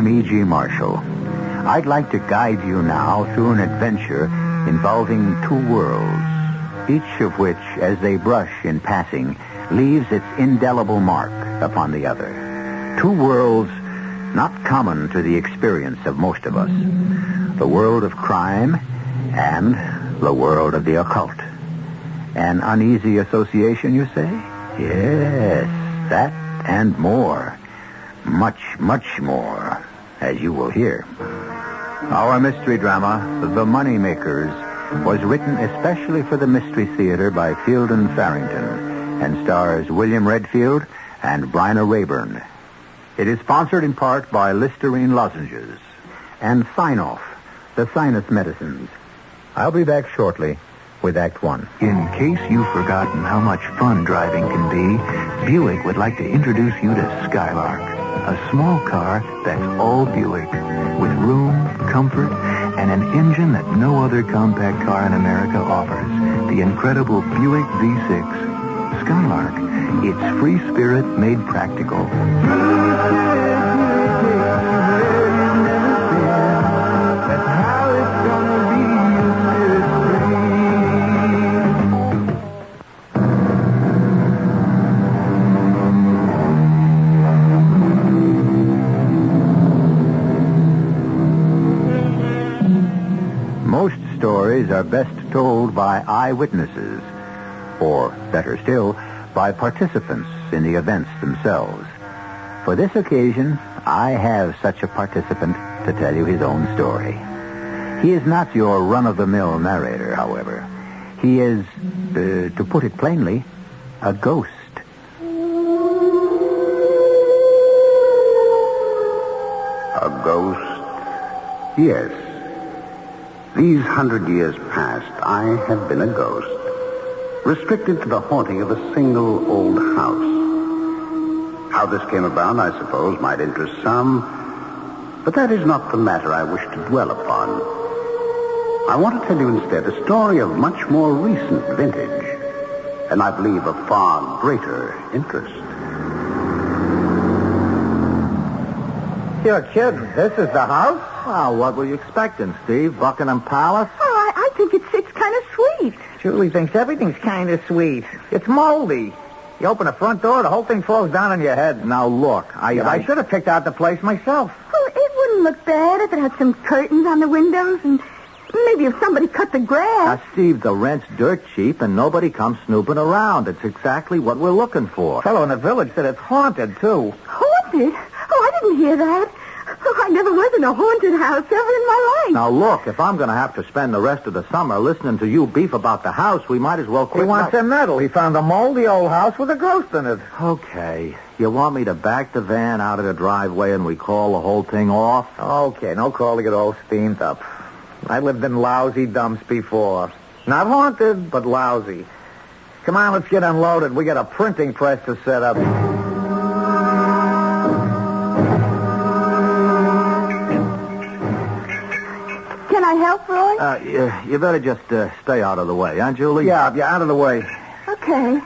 I'm E.G. Marshall. I'd like to guide you now through an adventure involving two worlds, each of which, as they brush in passing, leaves its indelible mark upon the other. Two worlds not common to the experience of most of us. The world of crime and the world of the occult. An uneasy association, you say? Yes, that and more. Much, much more, as you will hear. Our mystery drama, The Moneymakers, was written especially for the Mystery Theater by Fielden Farrington and stars William Redfield and Bryna Rayburn. It is sponsored in part by Listerine Lozenges and Sign-Off, the sinus medicines. I'll be back shortly with Act One. In case you've forgotten how much fun driving can be, Buick would like to introduce you to Skylark, a small car that's all Buick, with room, comfort, and an engine that no other compact car in America offers, the incredible Buick V6. Skylark, it's free spirit made practical. Most stories are best told by eyewitnesses, or, better still, by participants in the events themselves. For this occasion, I have such a participant to tell you his own story. He is not your run-of-the-mill narrator, however. He is, to put it plainly, a ghost. A ghost? Yes. These 100 years past, I have been a ghost, restricted to the haunting of a single old house. How this came about, I suppose, might interest some, but that is not the matter I wish to dwell upon. I want to tell you instead a story of much more recent vintage, and I believe of far greater interest. You're kidding. This is the house? Well, what were you expecting, Steve? Buckingham Palace? Oh, I think it's kind of sweet. Julie thinks everything's kind of sweet. It's moldy. You open the front door, the whole thing falls down on your head. Now, look, I should have picked out the place myself. Oh, it wouldn't look bad if it had some curtains on the windows and maybe if somebody cut the grass. Now, Steve, the rent's dirt cheap and nobody comes snooping around. It's exactly what we're looking for. Fellow in the village said it's haunted, too. Haunted? Oh, I didn't hear that. Oh, I never was in a haunted house ever in my life. Now, look, if I'm going to have to spend the rest of the summer listening to you beef about the house, we might as well quit. He wants a medal. He found a moldy old house with a ghost in it. Okay. You want me to back the van out of the driveway and we call the whole thing off? Okay, no calling it all steamed up. I lived in lousy dumps before. Not haunted, but lousy. Come on, let's get unloaded. We got a printing press to set up. Can I help, Roy? You better just stay out of the way, huh, Julie? Yeah, out of the way. Okay.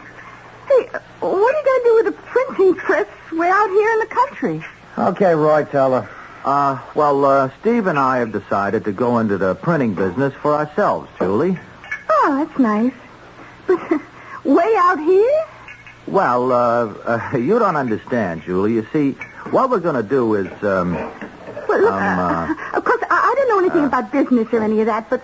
Hey, what are you going to do with a printing press way out here in the country? Okay, Roy, tell her. Steve and I have decided to go into the printing business for ourselves, Julie. Oh, that's nice. But way out here? Well, you don't understand, Julie. You see, what we're going to do is, Well, look, of course, I don't know anything about business or any of that, but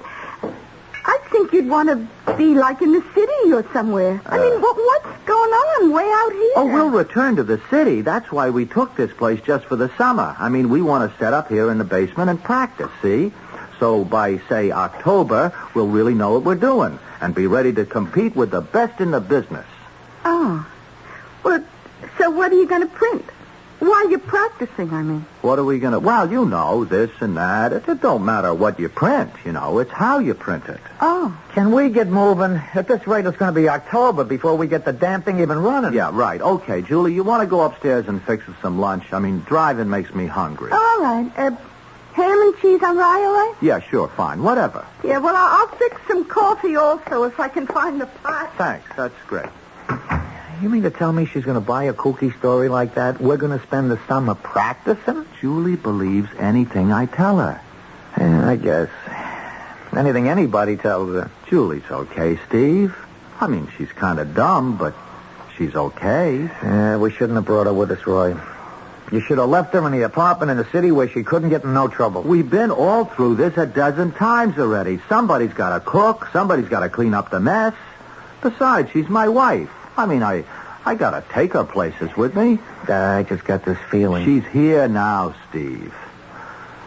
I think you'd want to be like in the city or somewhere. I mean, what's going on way out here? Oh, we'll return to the city. That's why we took this place just for the summer. I mean, we want to set up here in the basement and practice, see? So by, say, October, we'll really know what we're doing and be ready to compete with the best in the business. Oh. Well, so what are you going to print? While you're practicing, I mean. What are we going to... Well, you know, this and that. It don't matter what you print, you know. It's how you print it. Oh. Can we get moving? At this rate, it's going to be October before we get the damn thing even running. Yeah, right. Okay, Julie, you want to go upstairs and fix us some lunch? I mean, driving makes me hungry. All right. Ham and cheese on rye, all right? Yeah, sure, fine. Whatever. Yeah, well, I'll fix some coffee also if I can find the pot. Thanks. That's great. You mean to tell me she's going to buy a kooky story like that? We're going to spend the summer practicing? Julie believes anything I tell her. Yeah, I guess. Anything anybody tells her. Julie's okay, Steve. I mean, she's kind of dumb, but she's okay. Yeah, we shouldn't have brought her with us, Roy. You should have left her in the apartment in the city where she couldn't get in no trouble. We've been all through this a dozen times already. Somebody's got to cook. Somebody's got to clean up the mess. Besides, she's my wife. I mean, I got to take her places with me. I just got this feeling. She's here now, Steve.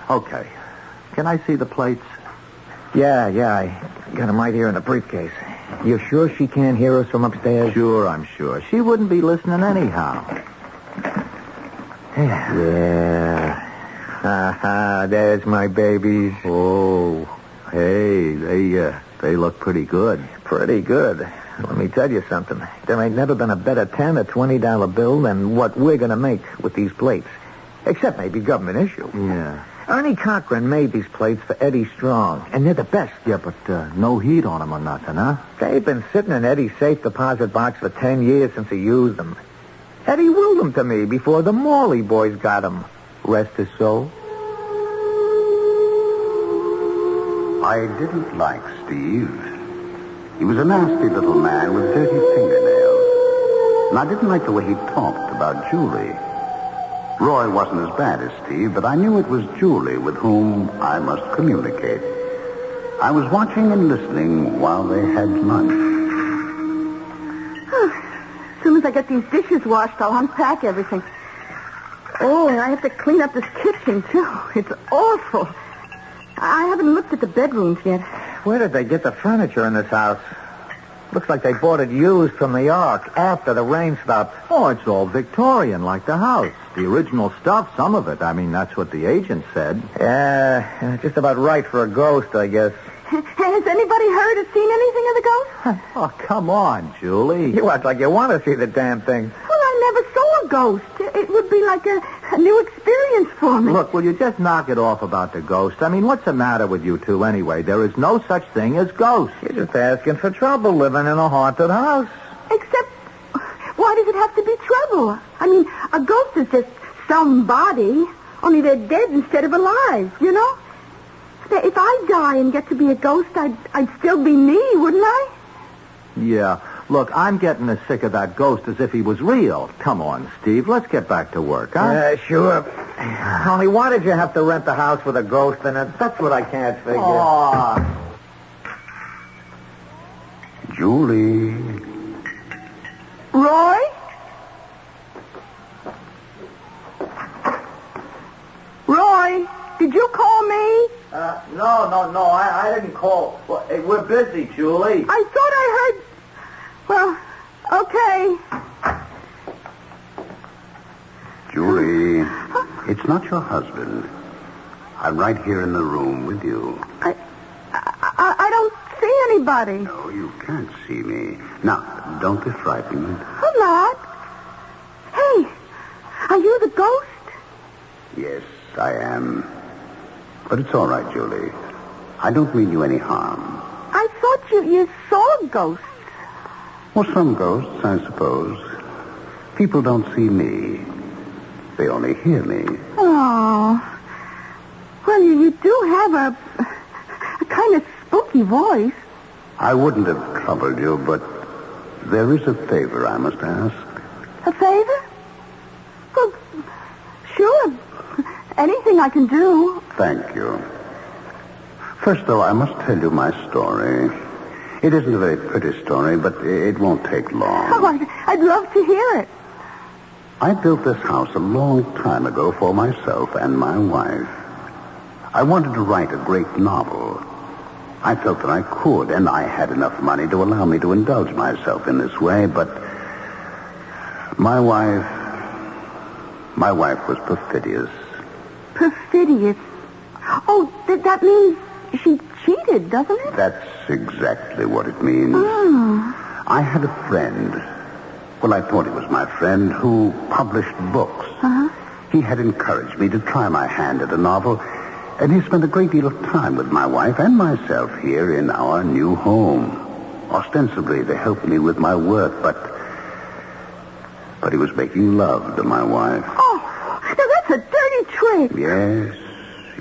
Okay. Can I see the plates? Yeah, I got them right here in the briefcase. You sure she can't hear us from upstairs? Sure, I'm sure. She wouldn't be listening anyhow. Yeah. There's my babies. Oh, hey, they look pretty good. Pretty good. Let me tell you something. There ain't never been a better $10 or $20 bill than what we're going to make with these plates. Except maybe government issue. Yeah. Ernie Cochran made these plates for Eddie Strong, and they're the best. Yeah, but no heat on them or nothing, huh? They've been sitting in Eddie's safe deposit box for 10 years since he used them. Eddie willed them to me before the Morley boys got them. Rest his soul. I didn't like Steve. He was a nasty little man with dirty fingernails. And I didn't like the way he talked about Julie. Roy wasn't as bad as Steve, but I knew it was Julie with whom I must communicate. I was watching and listening while they had lunch. As soon as I get these dishes washed, I'll unpack everything. Oh, and I have to clean up this kitchen, too. It's awful. I haven't looked at the bedrooms yet. Where did they get the furniture in this house? Looks like they bought it used from the Ark after the rain stopped. Oh, it's all Victorian, like the house. The original stuff, some of it. I mean, that's what the agent said. Yeah, just about right for a ghost, I guess. Has anybody heard or seen anything of the ghost? Oh, come on, Julie. You act like you want to see the damn thing. Well, I never saw a ghost. It would be like a new experience for me. Look, will you just knock it off about the ghost? I mean, what's the matter with you two anyway? There is no such thing as ghosts. You're just asking for trouble living in a haunted house. Except, why does it have to be trouble? I mean, a ghost is just somebody, only they're dead instead of alive, you know? If I die and get to be a ghost, I'd still be me, wouldn't I? Yeah. Look, I'm getting as sick of that ghost as if he was real. Come on, Steve. Let's get back to work, huh? Sure. Only why did you have to rent the house with a ghost in it? That's what I can't figure. Oh. Julie. Roy? Roy, did you call me? No. I didn't call. Well, hey, we're busy, Julie. I thought I heard... Well, okay. Julie, it's not your husband. I'm right here in the room with you. I don't see anybody. No, you can't see me. Now, don't be frightened. I'm not. Hey, are you the ghost? Yes, I am. But it's all right, Julie. I don't mean you any harm. I thought you saw ghosts. Well, some ghosts, I suppose. People don't see me. They only hear me. Oh. Well, you do have a kind of spooky voice. I wouldn't have troubled you, but there is a favor I must ask. A favor? Well, sure. Anything I can do. Thank you. First, though, I must tell you my story. It isn't a very pretty story, but it won't take long. Oh, I'd love to hear it. I built this house a long time ago for myself and my wife. I wanted to write a great novel. I felt that I could, and I had enough money to allow me to indulge myself in this way, but my wife was perfidious. Perfidious? Oh, that means she cheated, doesn't it? That's exactly what it means. Oh. I had a friend. Well, I thought he was my friend who published books. Uh-huh. He had encouraged me to try my hand at a novel, and he spent a great deal of time with my wife and myself here in our new home, ostensibly to help me with my work, but but he was making love to my wife. Oh, now that's a dirty trick.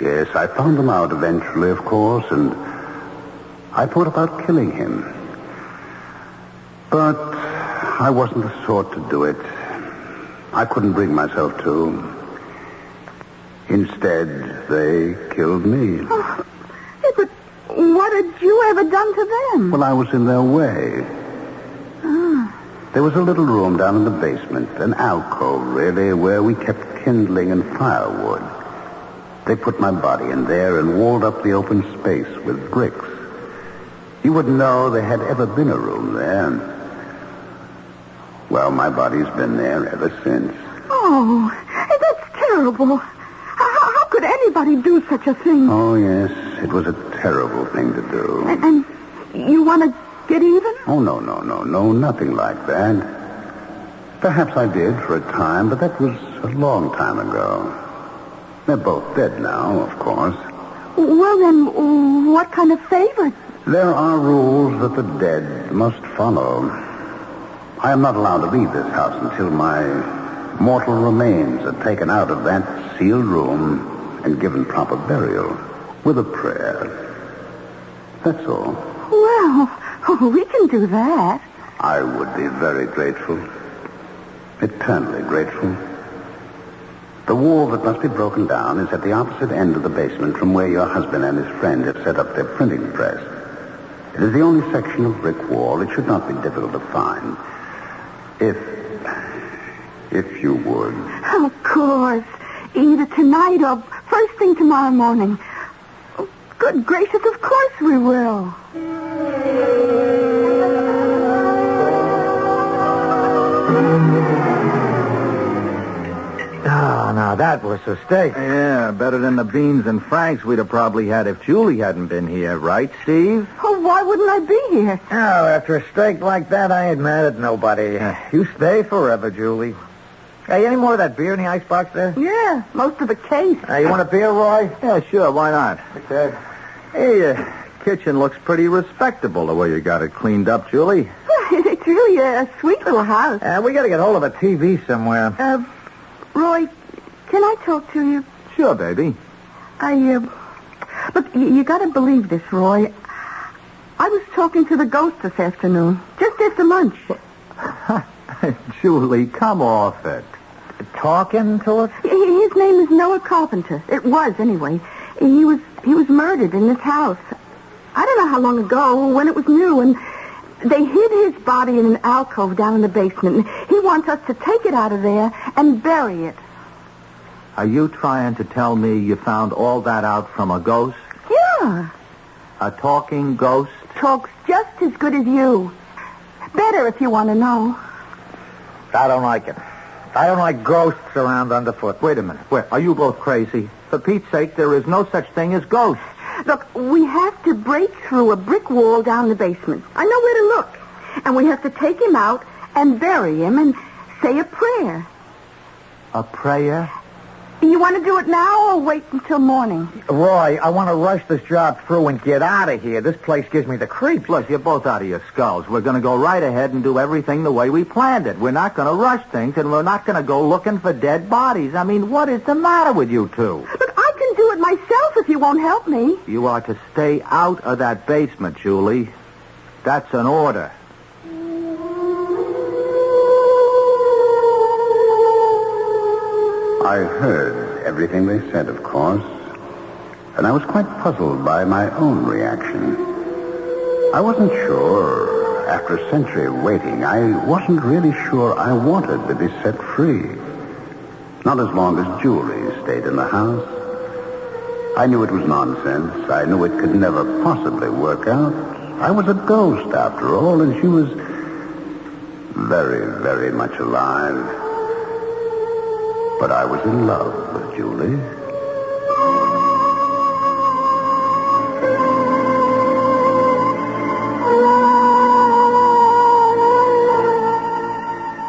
Yes, I found him out eventually, of course, and I thought about killing him. But I wasn't the sort to do it. I couldn't bring myself to. Instead, they killed me. Oh, yeah, but what had you ever done to them? Well, I was in their way. There was a little room down in the basement, an alcove, really, where we kept kindling and firewood. They put my body in there and walled up the open space with bricks. You wouldn't know there had ever been a room there. Well, my body's been there ever since. Oh, that's terrible. How could anybody do such a thing? Oh, yes, it was a terrible thing to do. And you want to get even? Oh, no, nothing like that. Perhaps I did for a time, but that was a long time ago. They're both dead now, of course. Well, then, what kind of favor? There are rules that the dead must follow. I am not allowed to leave this house until my mortal remains are taken out of that sealed room and given proper burial with a prayer. That's all. Well, we can do that. I would be very grateful. Eternally grateful. The wall that must be broken down is at the opposite end of the basement from where your husband and his friend have set up their printing press. It is the only section of brick wall. It should not be difficult to find. If you would. Of course. Either tonight or first thing tomorrow morning. Oh, good gracious, of course we will. Oh, now that was a steak. Yeah, better than the beans and franks we'd have probably had if Julie hadn't been here, right, Steve? Oh, why wouldn't I be here? Oh, after a steak like that, I ain't mad at nobody. You stay forever, Julie. Hey, any more of that beer in the icebox there? Yeah, most of the case. You want a beer, Roy? Yeah, sure, why not? Okay. Hey, kitchen looks pretty respectable the way you got it cleaned up, Julie. It's really a sweet little house. We got to get hold of a TV somewhere. Roy, can I talk to you? Sure, baby. Look, you got to believe this, Roy. I was talking to the ghost this afternoon, just after lunch. Julie, come off it. Talking to us? His name is Noah Carpenter. It was, anyway. He was murdered in this house. I don't know how long ago, when it was new, and they hid his body in an alcove down in the basement. He wants us to take it out of there and bury it. Are you trying to tell me you found all that out from a ghost? Yeah. A talking ghost? Talks just as good as you. Better if you want to know. I don't like it. I don't like ghosts around underfoot. Wait a minute. Are you both crazy? For Pete's sake, there is no such thing as ghosts. Look, we have to break through a brick wall down the basement. I know where to look. And we have to take him out and bury him and say a prayer. A prayer? You want to do it now or wait until morning? Roy, I want to rush this job through and get out of here. This place gives me the creeps. Look, you're both out of your skulls. We're going to go right ahead and do everything the way we planned it. We're not going to rush things, and we're not going to go looking for dead bodies. I mean, what is the matter with you two? Look, I can do it myself if you won't help me. You are to stay out of that basement, Julie. That's an order. I heard everything they said, of course, and I was quite puzzled by my own reaction. I wasn't sure, after a century of waiting, I wasn't really sure I wanted to be set free. Not as long as Julie stayed in the house. I knew it was nonsense. I knew it could never possibly work out. I was a ghost, after all, and she was very, very much alive. But I was in love with Julie.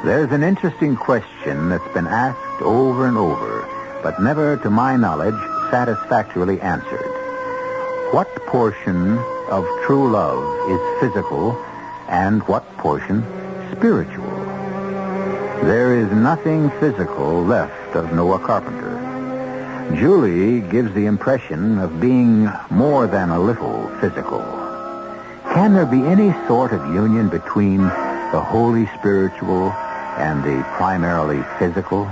There's an interesting question that's been asked over and over, but never, to my knowledge, satisfactorily answered. What portion of true love is physical and what portion spiritual? there is nothing physical left of Noah Carpenter. Julie gives the impression of being more than a little physical. Can there be any sort of union between the wholly spiritual and the primarily physical?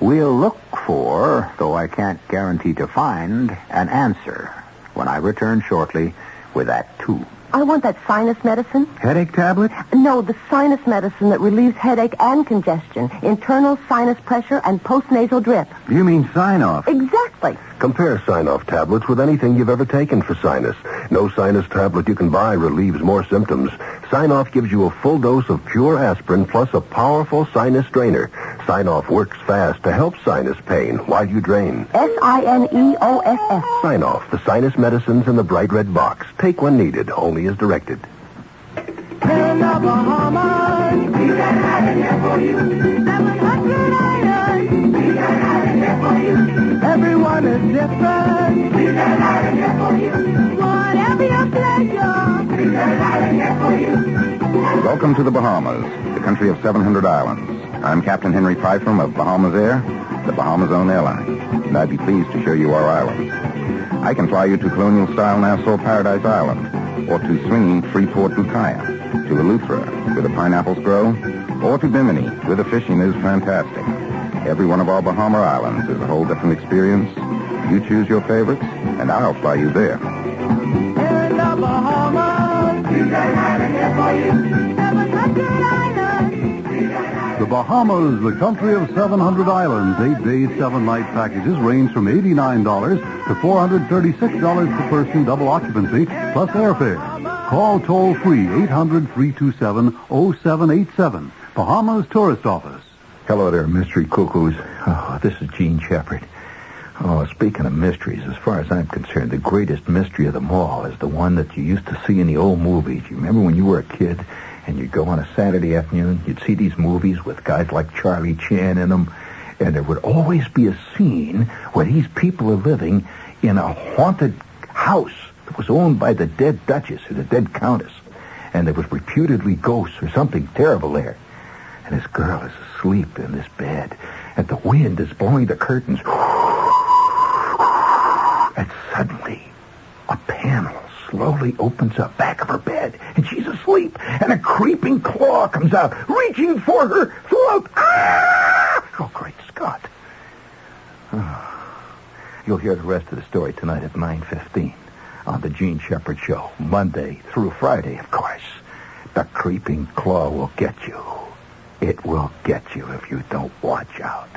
We'll look for, though I can't guarantee to find, an answer when I return shortly with Act 2. I want that sinus medicine. Headache tablet? No, the sinus medicine that relieves headache and congestion, internal sinus pressure, and postnasal drip. You mean sign-off? Exactly. Compare sign-off tablets with anything you've ever taken for sinus. No sinus tablet you can buy relieves more symptoms. Sign-off gives you a full dose of pure aspirin plus a powerful sinus drainer. Sign-off works fast to help sinus pain while you drain. S-I-N-E-O-F-F. Sign-off, the sinus medicines in the bright red box. Take when needed, only as directed. In the Bahamas, we got island here for you. 700 islands, we got island here for you. Everyone is different, we got island here for you. Whatever your pleasure, we got island here for you. Welcome to the Bahamas, the country of 700 islands. I'm Captain Henry Prythrum of Bahamas Air, the Bahamas own airline, and I'd be pleased to show you our islands. I can fly you to colonial-style Nassau Paradise Island, or to swinging Freeport Bucaya, to Eleuthera, where the pineapples grow, or to Bimini, where the fishing is fantastic. Every one of our Bahama islands is a whole different experience. You choose your favorites, and I'll fly you there. In the Bahamas, we got island here for you. 700 islands, we got island. The Bahamas, the country of 700 islands. 8-day, 7-night packages range from $89 to $436 per person, double occupancy, plus airfare. Call toll-free 800-327-0787. Bahamas Tourist Office. Hello there, mystery cuckoos. Oh, this is Gene Shepard. Oh, speaking of mysteries, as far as I'm concerned, the greatest mystery of them all is the one that you used to see in the old movies. You remember when you were a kid and you'd go on a Saturday afternoon, you'd see these movies with guys like Charlie Chan in them, and there would always be a scene where these people are living in a haunted house that was owned by the dead Duchess or the dead Countess, and there was reputedly ghosts or something terrible there. And this girl is asleep in this bed, and the wind is blowing the curtains. And suddenly, a panel slowly opens up back of her bed, and she's asleep, and a creeping claw comes out, reaching for her throat. Ah! Oh, great Scott. Oh. You'll hear the rest of the story tonight at 9:15 on the Gene Shepard Show, Monday through Friday, of course. The creeping claw will get you. It will get you if you don't watch out.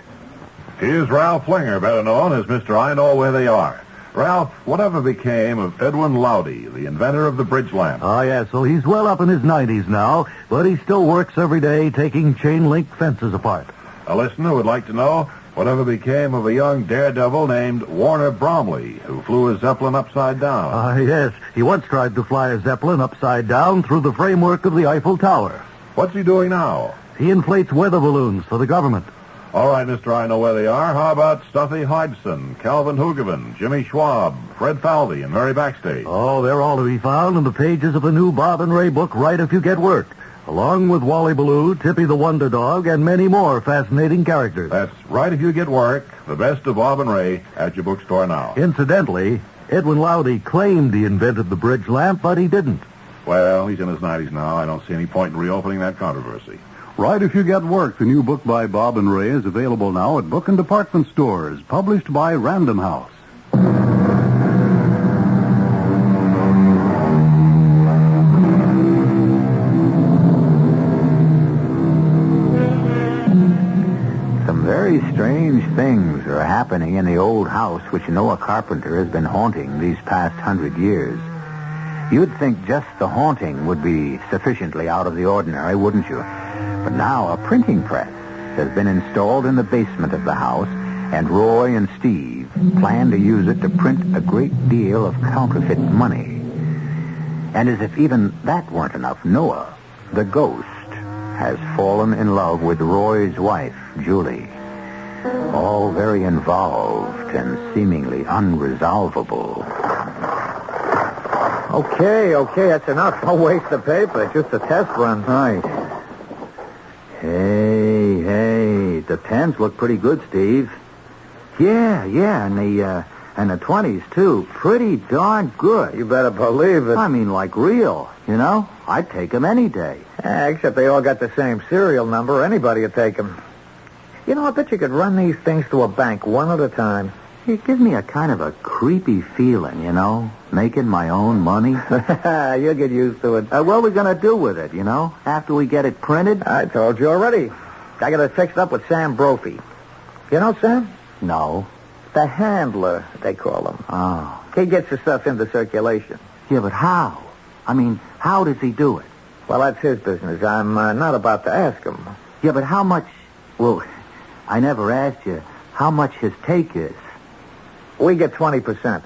Here's Ralph Flinger, better known as Mr. I Know Where They Are. Ralph, whatever became of Edwin Lowdy, the inventor of the bridge lamp? Oh, yes. So he's well up in his 90s now, but he still works every day taking chain-link fences apart. A listener would like to know whatever became of a young daredevil named Warner Bromley, who flew a Zeppelin upside down. Yes. He once tried to fly a Zeppelin upside down through the framework of the Eiffel Tower. What's he doing now? He inflates weather balloons for the government. All right, Mr. I Know Where They Are. How about Stuffy Hodgson, Calvin Hoogerman, Jimmy Schwab, Fred Falvey, and Mary Backstage? Oh, they're all to be found in the pages of the new Bob and Ray book, Right If You Get Work, along with Wally Ballou, Tippy the Wonder Dog, and many more fascinating characters. That's Right If You Get Work, the best of Bob and Ray, at your bookstore now. Incidentally, Edwin Lowdy claimed he invented the bridge lamp, but he didn't. Well, he's in his 90s now. I don't see any point in reopening that controversy. Right If You Get Work, the new book by Bob and Ray, is available now at book and department stores, published by Random House. Some very strange things are happening in the old house which Noah Carpenter has been haunting these past 100 years. You'd think just the haunting would be sufficiently out of the ordinary, wouldn't you? But now a printing press has been installed in the basement of the house, and Roy and Steve plan to use it to print a great deal of counterfeit money. And as if even that weren't enough, Noah, the ghost, has fallen in love with Roy's wife, Julie. All very involved and seemingly unresolvable. Okay, that's enough. Don't waste the paper. It's just a test run. Right. Hey, the 10s look pretty good, Steve. Yeah, and the 20s, too. Pretty darn good. You better believe it. I mean, like real, you know? I'd take them any day. Except they all got the same serial number. Anybody would take them. You know, I bet you could run these things to a bank one at a time. It gives me a kind of a creepy feeling, you know? Making my own money. You'll get used to it. What are we going to do with it, you know? After we get it printed? I told you already. I got it fixed up with Sam Brophy. You know Sam? No. The handler, they call him. Oh. He gets the stuff into circulation. Yeah, but how? I mean, how does he do it? Well, that's his business. I'm not about to ask him. Yeah, but how much... Well, I never asked you how much his take is. We get 20%.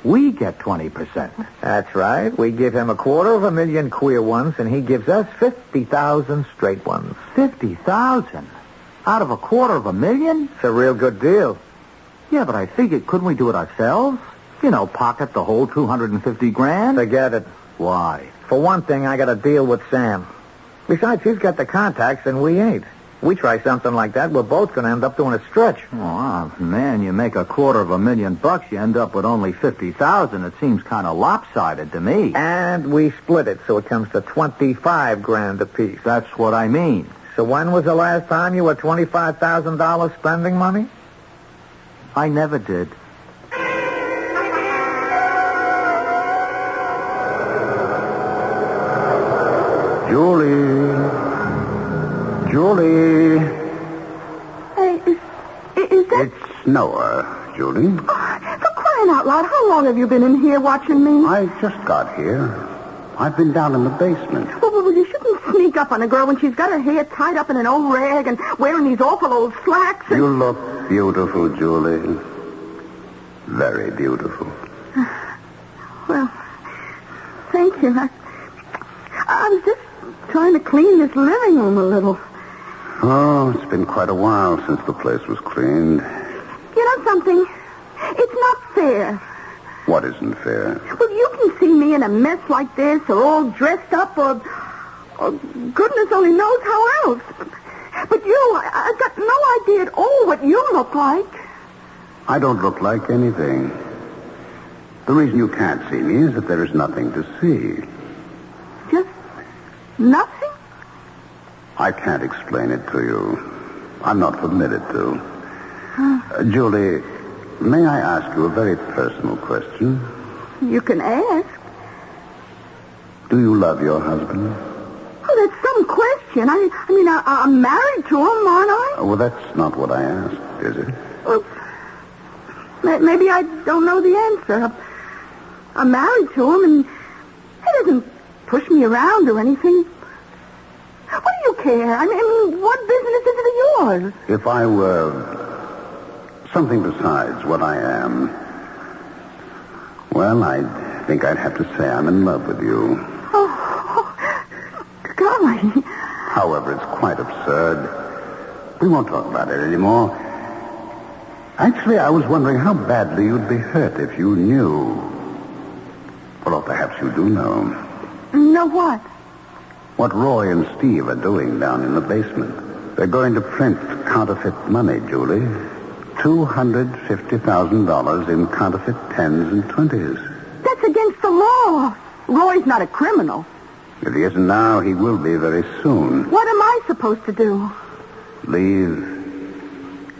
We get 20%? That's right. We give him 250,000 queer ones, and he gives us 50,000 straight ones. 50,000? Out of 250,000? It's a real good deal. Yeah, but I figured, couldn't we do it ourselves? You know, pocket the whole 250 grand? Forget it. Why? For one thing, I got a deal with Sam. Besides, he's got the contacts, and we ain't. We try something like that, we're both going to end up doing a stretch. Oh, man, you make $250,000, you end up with only 50,000. It seems kind of lopsided to me. And we split it, so it comes to 25 grand apiece. That's what I mean. So when was the last time you were $25,000 spending money? I never did. Julie. Hey, is that... It's Noah, Julie. Oh, for crying out loud, how long have you been in here watching me? I just got here. I've been down in the basement. Well, you shouldn't sneak up on a girl when she's got her hair tied up in an old rag and wearing these awful old slacks. And... You look beautiful, Julie. Very beautiful. Well, thank you. I was just trying to clean this living room a little. Oh, it's been quite a while since the place was cleaned. You know something? It's not fair. What isn't fair? Well, you can see me in a mess like this, or all dressed up, or goodness only knows how else. But you, I've got no idea at all what you look like. I don't look like anything. The reason you can't see me is that there is nothing to see. Just nothing? I can't explain it to you. I'm not permitted to. Julie, may I ask you a very personal question? You can ask. Do you love your husband? Oh, that's some question. I mean, I'm married to him, aren't I? Well, that's not what I asked, is it? Well, maybe I don't know the answer. I'm married to him, and he doesn't push me around or anything. What do you care? I mean, what business is it of yours? If I were something besides what I am, well, I think I'd have to say I'm in love with you. Oh, golly. However, it's quite absurd. We won't talk about it anymore. Actually, I was wondering how badly you'd be hurt if you knew. Well, or perhaps you do know. Know what? What Roy and Steve are doing down in the basement. They're going to print counterfeit money, Julie. $250,000 in counterfeit 10s and 20s. That's against the law. Roy's not a criminal. If he isn't now, he will be very soon. What am I supposed to do? Leave.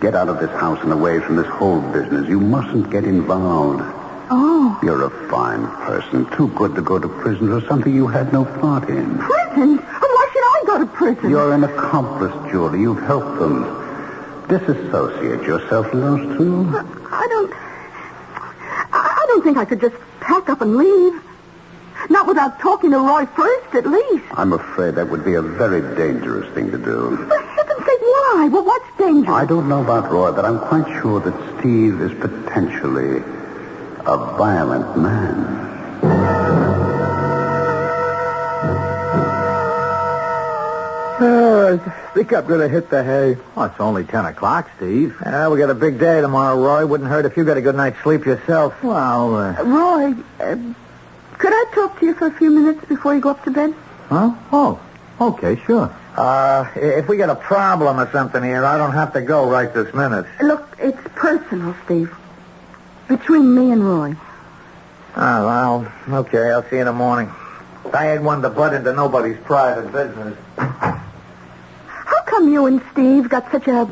Get out of this house and away from this whole business. You mustn't get involved. Oh. You're a fine person. Too good to go to prison for something you had no part in. Prison? Why should I go to prison? You're an accomplice, Julie. You've helped them. Disassociate yourself from those two. I don't think I could just pack up and leave. Not without talking to Roy first, at least. I'm afraid that would be a very dangerous thing to do. For heaven's sake, why? Well, what's dangerous? I don't know about Roy, but I'm quite sure that Steve is potentially a violent man. I think I'm going to hit the hay. Oh, it's only 10 o'clock, Steve. We got a big day tomorrow, Roy. Wouldn't hurt if you got a good night's sleep yourself. Well, Roy, could I talk to you for a few minutes before you go up to bed? Huh? Oh, okay, sure. If we get a problem or something here, I don't have to go right this minute. Look, it's personal, Steve. Between me and Roy. Oh, well, okay, I'll see you in the morning. I ain't one to butt into nobody's private business. How come you and Steve got such a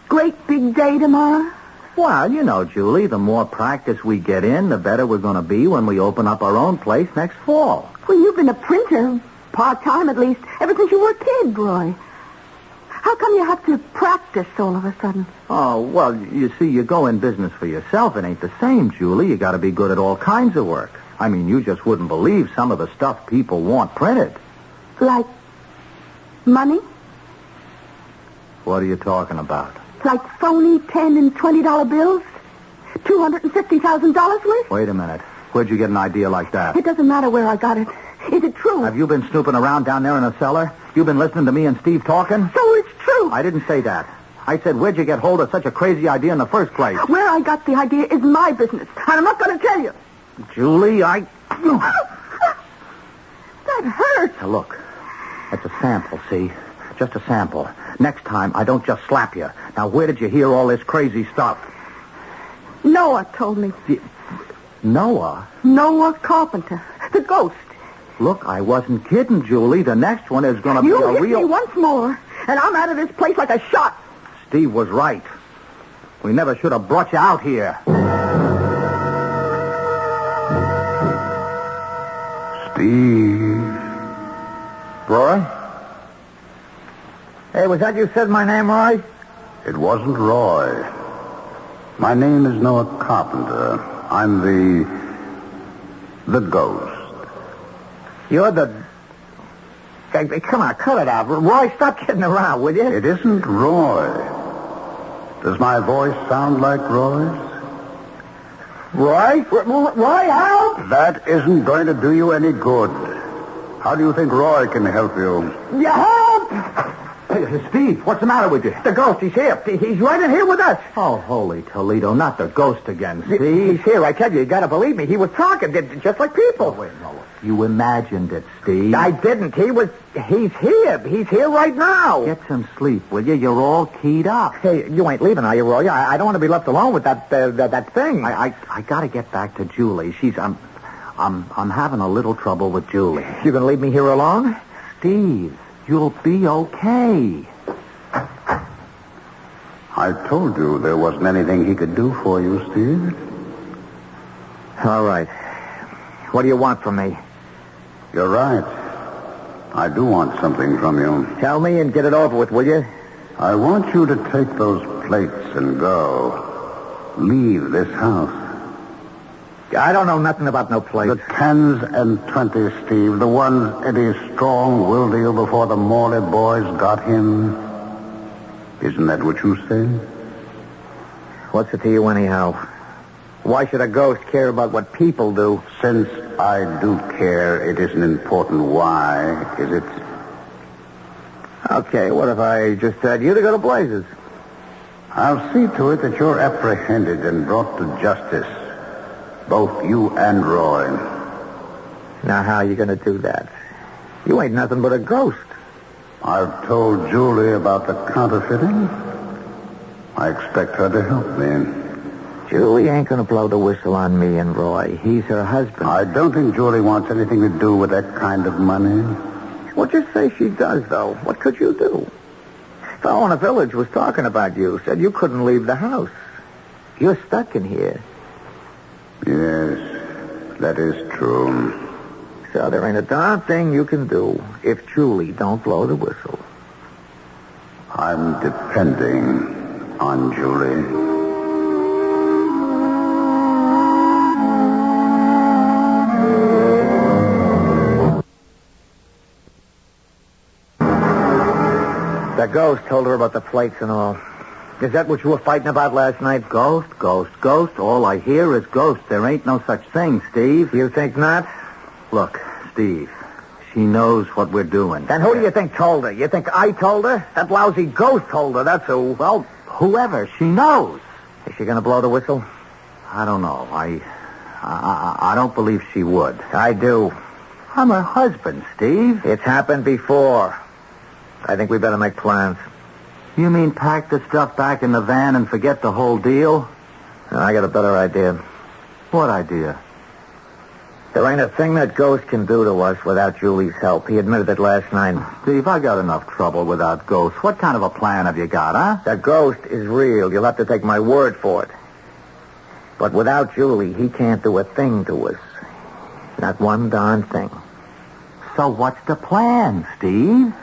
great big day tomorrow? Well, you know, Julie, the more practice we get in, the better we're going to be when we open up our own place next fall. Well, you've been a printer, part-time at least, ever since you were a kid, Roy. How come you have to practice all of a sudden? Oh, well, you see, you go in business for yourself. It ain't the same, Julie. You got to be good at all kinds of work. I mean, you just wouldn't believe some of the stuff people want printed. Like money? What are you talking about? Like phony $10 and $20 bills? $250,000 worth? Wait a minute. Where'd you get an idea like that? It doesn't matter where I got it. Is it true? Have you been snooping around down there in the cellar? You've been listening to me and Steve talking? So it's true. I didn't say that. I said, where'd you get hold of such a crazy idea in the first place? Where I got the idea is my business, and I'm not going to tell you. Julie, That hurts. Now, look, it's a sample, see? Just a sample. Next time, I don't just slap you. Now, where did you hear all this crazy stuff? Noah told me. Noah? Noah Carpenter. The ghost. Look, I wasn't kidding, Julie. The next one is going to be a real... You hit me once more, and I'm out of this place like a shot. Steve was right. We never should have brought you out here. Steve. Roy? Hey, was that you said my name, Roy? It wasn't Roy. My name is Noah Carpenter. I'm the ghost. You're the... Hey, come on, cut it out. Roy, stop kidding around, will you? It isn't Roy. Does my voice sound like Roy's? Roy? Roy, help! That isn't going to do you any good. How do you think Roy can help you? You help! Hey, Steve, what's the matter with you? The ghost, he's here. He's right in here with us. Oh, holy Toledo, not the ghost again, Steve. He's here, I tell you. You gotta believe me. He was talking just like people. Oh, wait, no. You imagined it, Steve. I didn't. He's here. He's here right now. Get some sleep, will you? You're all keyed up. Hey, you ain't leaving, are you, Roy? I don't want to be left alone with that thing. I gotta get back to Julie. I'm having a little trouble with Julie. You gonna leave me here alone? Steve, you'll be okay. I told you there wasn't anything he could do for you, Steve. All right. What do you want from me? You're right. I do want something from you. Tell me and get it over with, will you? I want you to take those plates and go. Leave this house. I don't know nothing about no place. The 10s and 20s, Steve. The ones Eddie Strong willed to you before the Morley boys got him. Isn't that what you say? What's it to you anyhow? Why should a ghost care about what people do? Since I do care, it isn't important why, is it? Okay, what if I just said you to go to blazes? I'll see to it that you're apprehended and brought to justice. Both you and Roy. Now, how are you going to do that? You ain't nothing but a ghost. I've told Julie about the counterfeiting. I expect her to help me. Julie ain't going to blow the whistle on me and Roy. He's her husband. I don't think Julie wants anything to do with that kind of money. Well, just say she does, though. What could you do? Fellow in the village was talking about you. Said you couldn't leave the house. You're stuck in here. Yes, that is true. So there ain't a darn thing you can do if Julie don't blow the whistle. I'm depending on Julie. The ghost told her about the plates and all. Is that what you were fighting about last night? Ghost. All I hear is ghost. There ain't no such thing, Steve. You think not? Look, Steve, she knows what we're doing. Then who do you think told her? You think I told her? That lousy ghost told her, that's who. Well, whoever. She knows. Is she going to blow the whistle? I don't know. I don't believe she would. I do. I'm her husband, Steve. It's happened before. I think we better make plans. You mean pack the stuff back in the van and forget the whole deal? I got a better idea. What idea? There ain't a thing that Ghost can do to us without Julie's help. He admitted it last night. Steve, I got enough trouble without Ghost. What kind of a plan have you got, huh? The Ghost is real. You'll have to take my word for it. But without Julie, he can't do a thing to us. Not one darn thing. So what's the plan, Steve?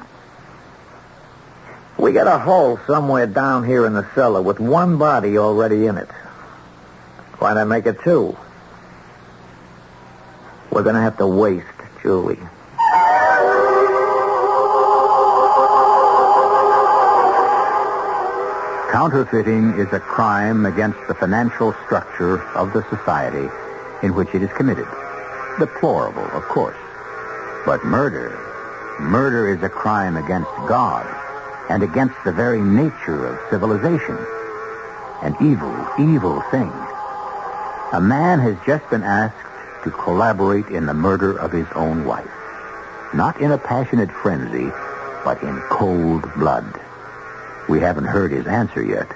We got a hole somewhere down here in the cellar with one body already in it. Why not make it two? We're going to have to waste Julie. Counterfeiting is a crime against the financial structure of the society in which it is committed. Deplorable, of course. But murder is a crime against God and against the very nature of civilization. An evil thing. A man has just been asked to collaborate in the murder of his own wife. Not in a passionate frenzy, but in cold blood. We haven't heard his answer yet,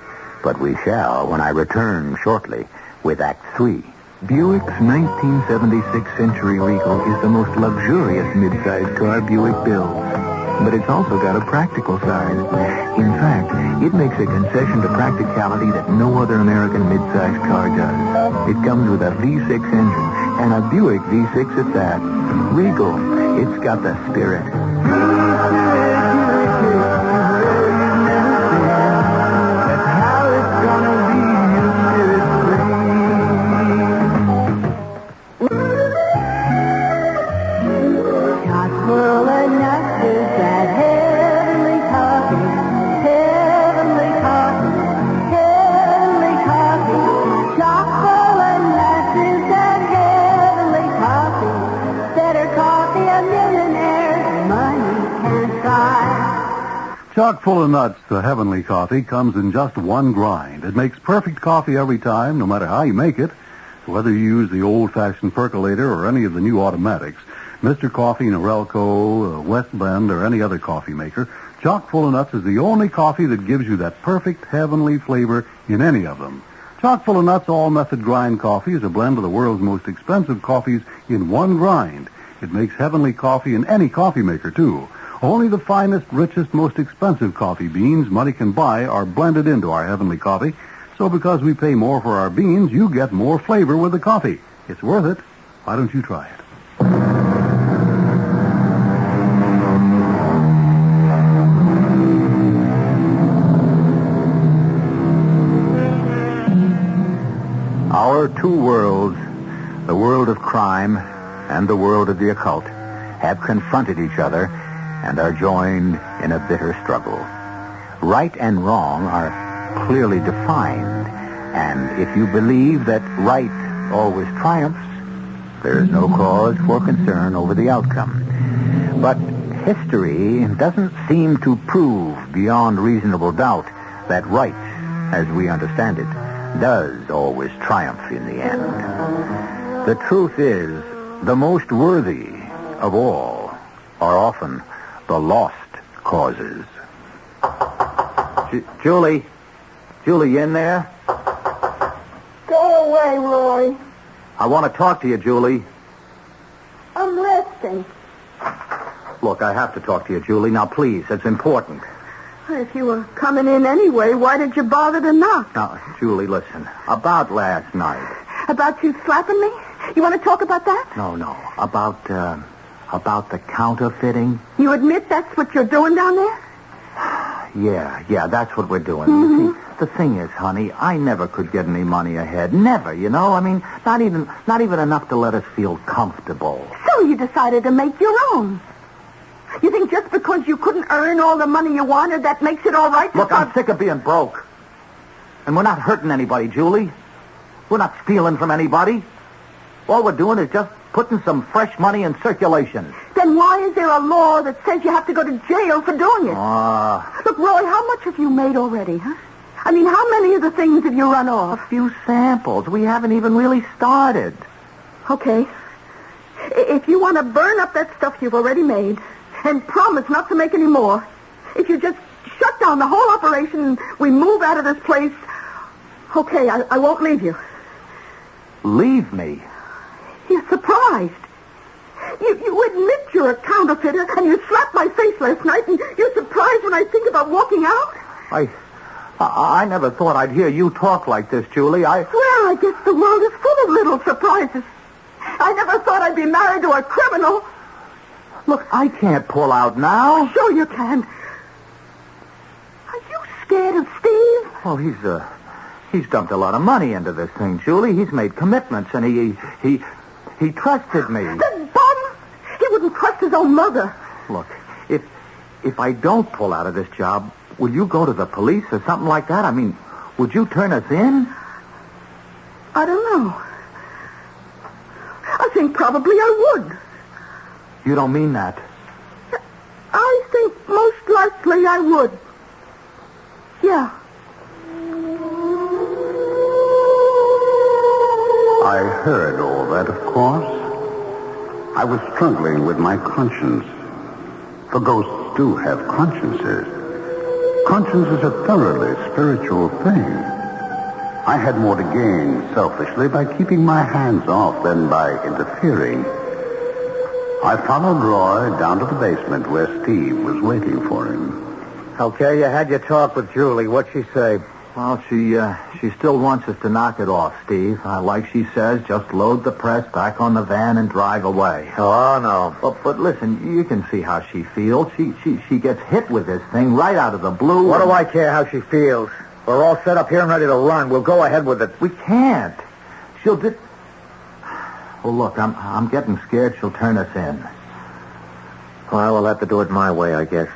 but we shall when I return shortly with Act 3. Buick's 1976 Century Regal is the most luxurious midsize car Buick builds. But it's also got a practical side. In fact, it makes a concession to practicality that no other American midsize car does. It comes with a V6 engine, and a Buick V6 at that. Regal, it's got the spirit. That's how it's gonna be, your spirit free. Chock full of nuts is that heavenly coffee, heavenly coffee, heavenly coffee. Chock full of nuts is that heavenly coffee. Better coffee a millionaire's money can't buy. Chock full of nuts, the heavenly coffee, comes in just one grind. It makes perfect coffee every time, no matter how you make it. Whether you use the old-fashioned percolator or any of the new automatics, Mr. Coffee, Norelco, West Bend, or any other coffee maker, Chock full of nuts is the only coffee that gives you that perfect heavenly flavor in any of them. Chock full of nuts all-method grind coffee is a blend of the world's most expensive coffees in one grind. It makes heavenly coffee in any coffee maker, too. Only the finest, richest, most expensive coffee beans money can buy are blended into our heavenly coffee. So because we pay more for our beans, you get more flavor with the coffee. It's worth it. Why don't you try it? Our two worlds, the world of crime and the world of the occult, have confronted each other and are joined in a bitter struggle. Right and wrong are clearly defined, and if you believe that right always triumphs, there is no cause for concern over the outcome. But history doesn't seem to prove beyond reasonable doubt that right, as we understand it, does always triumph in the end. The truth is, the most worthy of all are often the lost causes. Julie, you in there? Go away, Roy. I want to talk to you, Julie. I'm resting. Look, I have to talk to you, Julie. Now, please, it's important. If you were coming in anyway, why did you bother to knock? Now, Julie, listen. About last night. About you slapping me? You want to talk about that? No. About the counterfeiting. You admit that's what you're doing down there? Yeah, that's what we're doing. Mm-hmm. You see, the thing is, honey, I never could get any money ahead. Never, you know? I mean, not even enough to let us feel comfortable. So you decided to make your own. You think just because you couldn't earn all the money you wanted, that makes it all right to Look, I'm sick of being broke. And we're not hurting anybody, Julie. We're not stealing from anybody. All we're doing is just putting some fresh money in circulation. Then why is there a law that says you have to go to jail for doing it? Look, Roy, how much have you made already, huh? I mean, how many of the things have you run off? A few samples. We haven't even really started. Okay. If you want to burn up that stuff you've already made and promise not to make any more, If you just shut down the whole operation and we move out of this place, okay, I won't leave you. Leave me? You're surprised. You admit you're a counterfeiter, and you slapped my face last night, and you're surprised when I think about walking out? I never thought I'd hear you talk like this, Julie. Well, I guess the world is full of little surprises. I never thought I'd be married to a criminal. Look, I can't pull out now. Sure you can. Are you scared of Steve? Well, he's dumped a lot of money into this thing, Julie. He's made commitments, and he trusted me. The bum! He wouldn't trust his own mother. Look, if I don't pull out of this job, will you go to the police or something like that? I mean, would you turn us in? I don't know. I think probably I would. You don't mean that? I think most likely I would. Yeah. I heard all that, of course. I was struggling with my conscience. For ghosts do have consciences. Conscience is a thoroughly spiritual thing. I had more to gain selfishly by keeping my hands off than by interfering. I followed Roy down to the basement where Steve was waiting for him. Okay, you had your talk with Julie. What'd she say? Well, she still wants us to knock it off, Steve. Like she says, just load the press back on the van and drive away. Oh, no. But listen, you can see how she feels. She gets hit with this thing right out of the blue. What do I care how she feels? We're all set up here and ready to run. We'll go ahead with it. We can't. Well, look, I'm getting scared she'll turn us in. Well, we'll have to do it my way, I guess.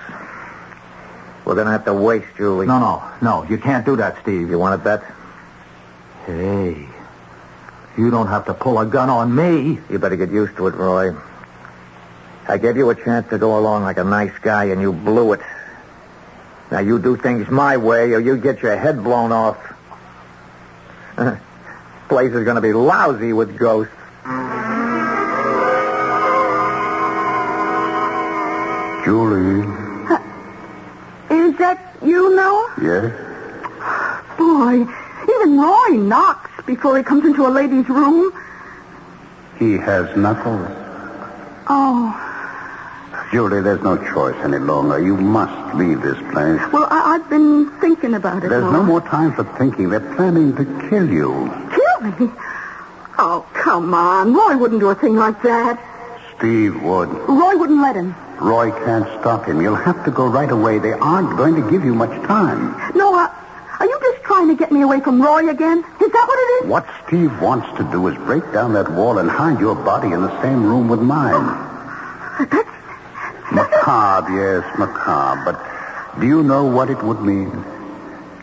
We're going to have to waste Julie. No, you can't do that, Steve. You want to bet? Hey, you don't have to pull a gun on me. You better get used to it, Roy. I gave you a chance to go along like a nice guy, and you blew it. Now, you do things my way, or you get your head blown off. Place is going to be lousy with ghosts. Julie. Is that you, Noah? Yes? Boy, even Roy knocks before he comes into a lady's room. He has knuckles. Oh. Julie, there's no choice any longer. You must leave this place. Well, I've been thinking about it, There's Noah. no more time for thinking. They're planning to kill you. Kill me? Oh, come on. Roy wouldn't do a thing like that. Steve would. Roy wouldn't let him. Roy can't stop him. You'll have to go right away. They aren't going to give you much time. Noah, are you just trying to get me away from Roy again? Is that what it is? What Steve wants to do is break down that wall and hide your body in the same room with mine. That's... Macabre, yes, macabre. But do you know what it would mean?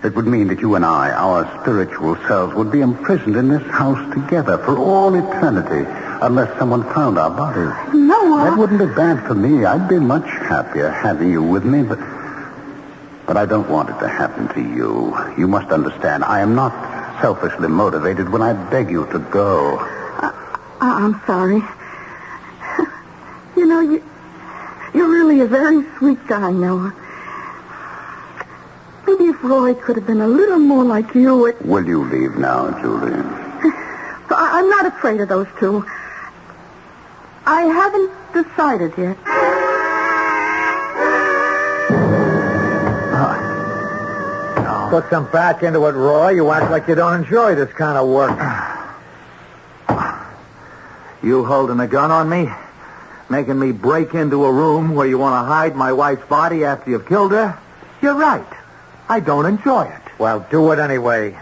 It would mean that you and I, our spiritual selves, would be imprisoned in this house together for all eternity unless someone found our bodies. Noah. That wouldn't be bad for me. I'd be much happier having you with me, but I don't want it to happen to you. You must understand, I am not selfishly motivated when I beg you to go. I'm sorry. You know, you're really a very sweet guy, Noah. Maybe if Roy could have been a little more like you, it... Will you leave now, Julie? I'm not afraid of those two. I haven't decided yet. Put some back into it, Roy. You act like you don't enjoy this kind of work. You holding a gun on me? Making me break into a room where you want to hide my wife's body after you've killed her? You're right. I don't enjoy it. Well, do it anyway.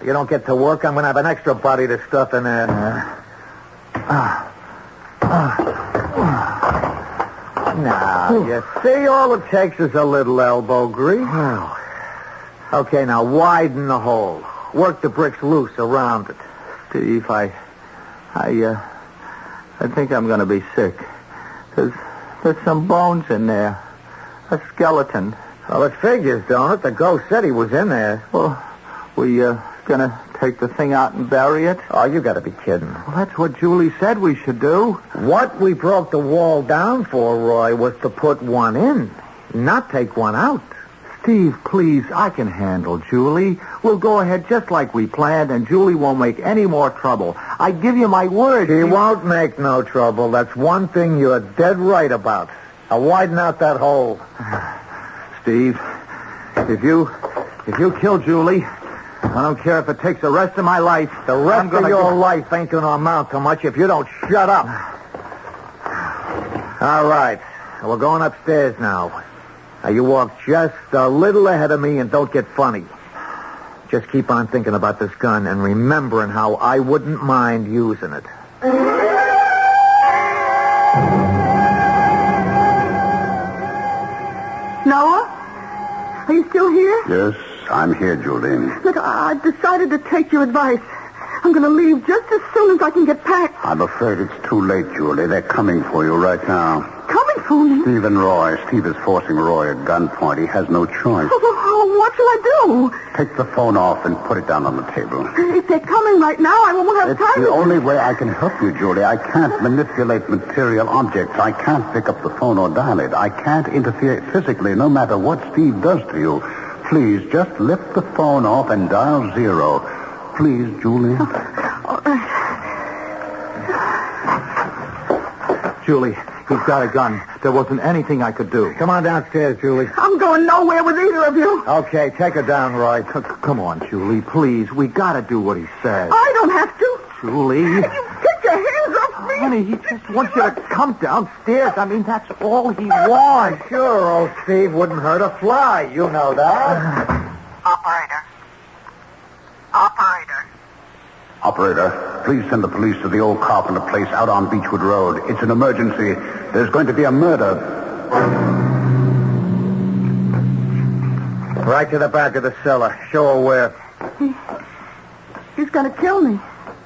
If you don't get to work, I'm going to have an extra body to stuff in there. Now, you see, all it takes is a little elbow grease. Wow. Okay, now widen the hole. Work the bricks loose around it. Steve, I think I'm going to be sick. There's some bones in there. A skeleton. Well, it figures, don't it? The ghost said he was in there. Well, we gonna take the thing out and bury it? Oh, you got to be kidding. Well, that's what Julie said we should do. What we broke the wall down for, Roy, was to put one in. Not take one out? Steve, please, I can handle Julie. We'll go ahead just like we planned, and Julie won't make any more trouble. I give you my word. She won't make no trouble. That's one thing you're dead right about. Now widen out that hole. Steve, if you kill Julie, I don't care if it takes the rest of my life. The rest of your life ain't going to amount to much if you don't shut up. All right. We're going upstairs now. Now, you walk just a little ahead of me and don't get funny. Just keep on thinking about this gun and remembering how I wouldn't mind using it. Noah? Are you still here? Yes, I'm here, Julie. Look, I've decided to take your advice. I'm going to leave just as soon as I can get packed. I'm afraid it's too late, Julie. They're coming for you right now. Coming for me? Steve and Roy. Steve is forcing Roy at gunpoint. He has no choice. Oh, what shall I do? Take the phone off and put it down on the table. If they're coming right now, I won't have It's time the to... only way I can help you, Julie. I can't manipulate material objects. I can't pick up the phone or dial it. I can't interfere physically, no matter what Steve does to you. Please, just lift the phone off and dial 0. Please, Julie. Julie, he's got a gun. There wasn't anything I could do. Come on downstairs, Julie. I'm going nowhere with either of you. Okay, take her down, Roy. Come on, Julie, please. We got to do what he says. I don't have to. Julie. You take your hands off me. Honey, he just wants you to come downstairs. I mean, that's all he wants. Sure, old Steve wouldn't hurt a fly. You know that. Operator, please send the police to the old Carpenter place out on Beechwood Road. It's an emergency. There's going to be a murder. Right to the back of the cellar. Show her where. He's going to kill me,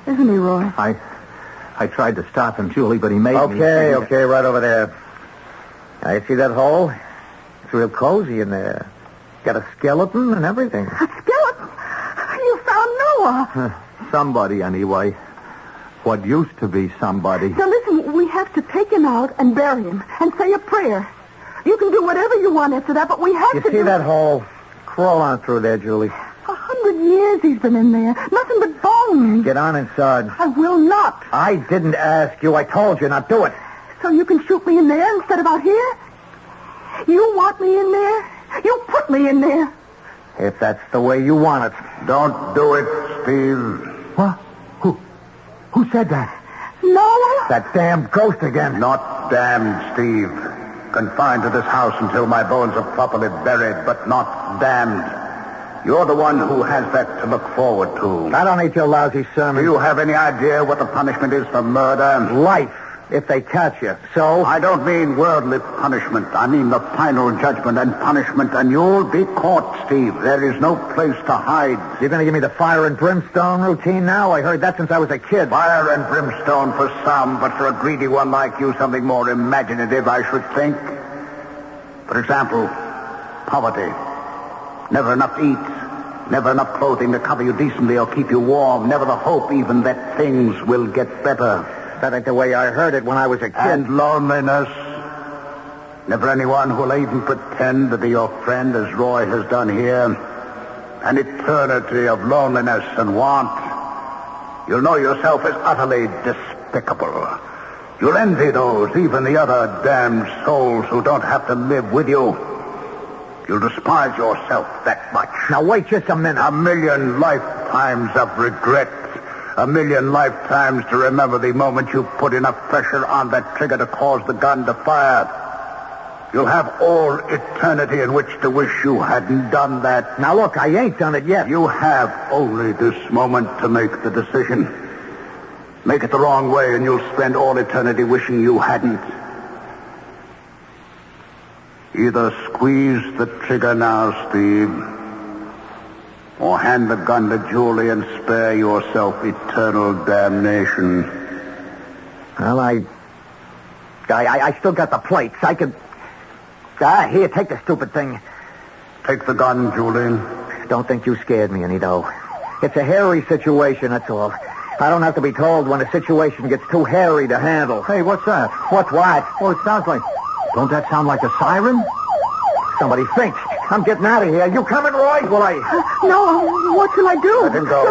isn't he, Roy? I tried to stop him, Julie, but he made me. Okay, right over there. Now, you see that hole? It's real cozy in there. Got a skeleton and everything. A skeleton? You found Noah. Somebody, anyway. What used to be somebody. Now, listen, we have to take him out and bury him and say a prayer. You can do whatever you want after that, but we have You to see that hole? Crawl on through there, Julie. 100 years he's been in there. Nothing but bones. Get on inside. I will not. I didn't ask you. I told you. Now do it. So you can shoot me in there instead of out here? You want me in there? You put me in there. If that's the way you want it. Don't do it, Steve. What? Who said that? Noah? That damn ghost again. Not damned, Steve. Confined to this house until my bones are properly buried, but not damned. You're the one who has that to look forward to. I don't need your lousy sermon. Do you have any idea what the punishment is for murder? Life, if they catch you. So? I don't mean worldly punishment. I mean the final judgment and punishment, and you'll be caught, Steve. There is no place to hide. You're going to give me the fire and brimstone routine now? I heard that since I was a kid. Fire and brimstone for some, but for a greedy one like you, something more imaginative, I should think. For example, poverty. Never enough to eat. Never enough clothing to cover you decently or keep you warm. Never the hope even that things will get better. That ain't the way I heard it when I was a kid. And loneliness. Never anyone who'll even pretend to be your friend as Roy has done here. An eternity of loneliness and want. You'll know yourself as utterly despicable. You'll envy those, even the other damned souls who don't have to live with you. You'll despise yourself that much. Now, wait just a minute. 1,000,000 lifetimes of regret. 1,000,000 lifetimes to remember the moment you put enough pressure on that trigger to cause the gun to fire. You'll have all eternity in which to wish you hadn't done that. Now, look, I ain't done it yet. You have only this moment to make the decision. Make it the wrong way, and you'll spend all eternity wishing you hadn't. Either squeeze the trigger now, Steve, or hand the gun to Julie and spare yourself eternal damnation. Well, I still got the plates. I could... here, take the stupid thing. Take the gun, Julie. Don't think you scared me any, though. It's a hairy situation, that's all. I don't have to be told when a situation gets too hairy to handle. Hey, what's that? What's what? Oh, it sounds like... Don't that sound like a siren? Somebody think. I'm getting out of here. You coming, Roy? Will I? No, what shall I do? Let him go.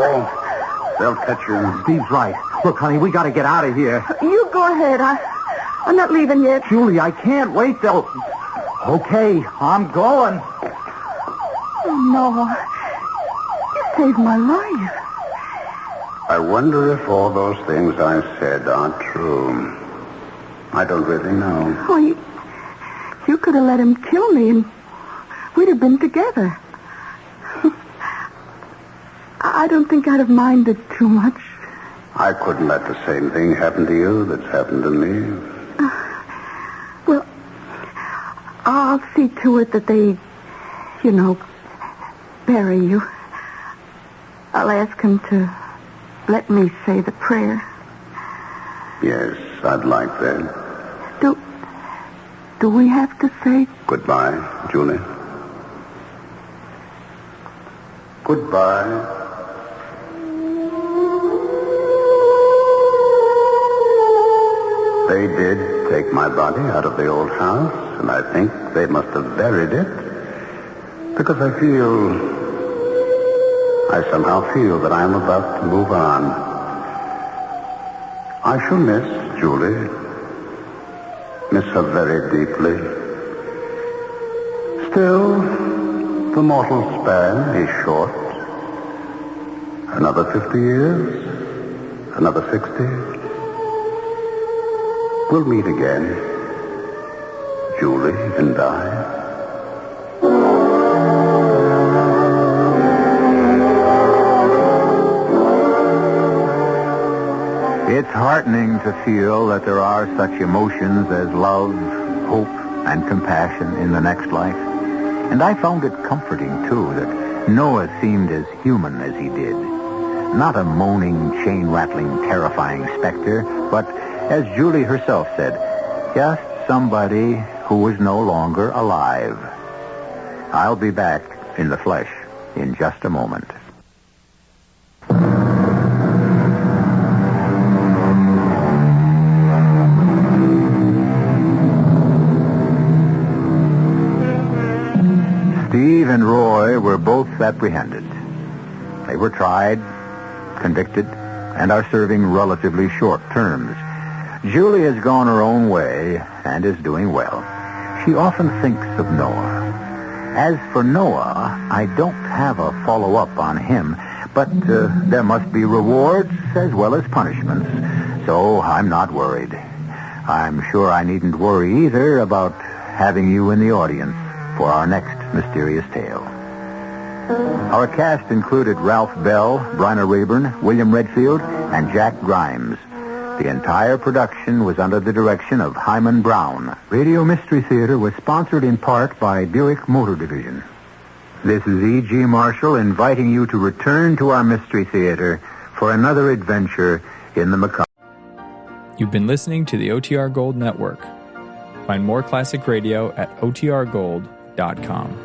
They'll catch you. Steve's right. Look, honey, we got to get out of here. You go ahead. I'm not leaving yet. Julie, I can't wait. They'll... Okay, I'm going. Oh, no. You saved my life. I wonder if all those things I said are true. I don't really know. Oh, you could have let him kill me and we'd have been together. I don't think I'd have minded too much. I couldn't let the same thing happen to you that's happened to me. Well, I'll see to it that they, bury you. I'll ask him to let me say the prayer. Yes, I'd like that. Do we have to say goodbye, Julie? Goodbye. They did take my body out of the old house, and I think they must have buried it because I somehow feel that I'm about to move on. I shall miss Julie. Miss her very deeply. Still, the mortal span is short. Another 50 years, another 60. We'll meet again, Julie and I. It's heartening to feel that there are such emotions as love, hope, and compassion in the next life. And I found it comforting, too, that Noah seemed as human as he did. Not a moaning, chain-rattling, terrifying specter, but, as Julie herself said, just somebody who was no longer alive. I'll be back in the flesh in just a moment. Steve and Roy were both apprehended. They were tried, convicted, and are serving relatively short terms. Julie has gone her own way and is doing well. She often thinks of Noah. As for Noah, I don't have a follow-up on him, but there must be rewards as well as punishments, so I'm not worried. I'm sure I needn't worry either about having you in the audience for our next mysterious tale. Our cast included Ralph Bell, Bryna Rayburn, William Redfield, and Jack Grimes. The entire production was under the direction of Hyman Brown. Radio Mystery Theater was sponsored in part by Buick Motor Division. This is E.G. Marshall inviting you to return to our Mystery Theater for another adventure in the macabre. You've been listening to the OTR Gold Network. Find more classic radio at otrgold.com.